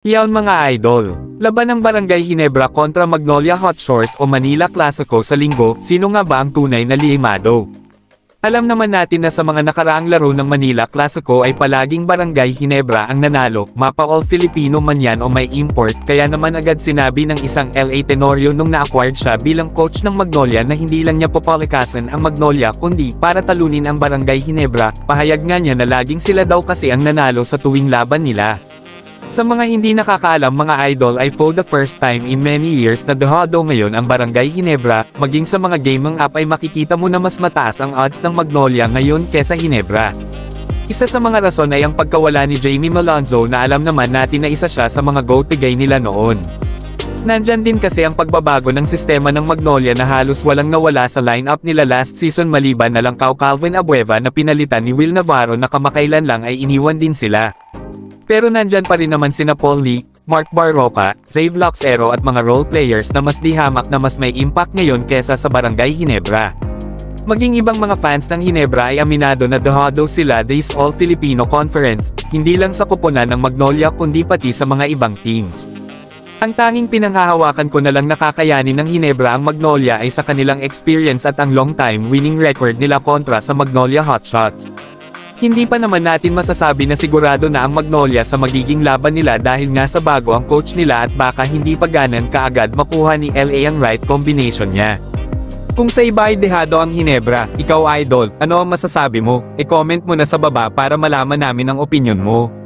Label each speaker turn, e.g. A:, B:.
A: Yawn mga idol, laban ng Barangay Ginebra kontra Magnolia Hot Shores o Manila Clasico sa linggo, sino nga ba ang tunay na limado? Alam naman natin na sa mga nakaraang laro ng Manila Clasico ay palaging Barangay Ginebra ang nanalo, mapa all Filipino man yan o may import, kaya naman agad sinabi ng isang LA Tenorio nung na-acquired siya bilang coach ng Magnolia na hindi lang niya papalikasan ang Magnolia kundi para talunin ang Barangay Ginebra, pahayag nga niya na laging sila daw kasi ang nanalo sa tuwing laban nila. Sa mga hindi nakakaalam mga idol ay for the first time in many years na dehado ngayon ang Barangay Ginebra, maging sa mga gaming app ay makikita mo na mas mataas ang odds ng Magnolia ngayon kesa Ginebra. Isa sa mga rason ay ang pagkawala ni Jamie Malonzo na alam naman natin na isa siya sa mga go-to-guy nila noon. Nandyan din kasi ang pagbabago ng sistema ng Magnolia na halos walang nawala sa lineup nila last season maliban na lang kay Calvin Abueva na pinalitan ni Will Navarro na kamakailan lang ay iniwan din sila. Pero nandyan pa rin naman sina Paul Lee, Mark Barroca, Zave Luxero at mga role players na mas di hamak na mas may impact ngayon kesa sa Barangay Ginebra. Maging ibang mga fans ng Ginebra ay aminado na dehado sila this All Filipino Conference, hindi lang sa koponan ng Magnolia kundi pati sa mga ibang teams. Ang tanging pinanghahawakan ko na lang nakakayanin ng Ginebra ang Magnolia ay sa kanilang experience at ang long time winning record nila kontra sa Magnolia Hotshots. Hindi pa naman natin masasabi na sigurado na ang Magnolia sa magiging laban nila dahil nga sa bago ang coach nila at baka hindi pa ganan kaagad makuha ni LA ang right combination niya. Kung sa iba ay dehado ang Ginebra, ikaw idol, ano ang masasabi mo? I-comment mo na sa baba para malaman namin ang opinion mo.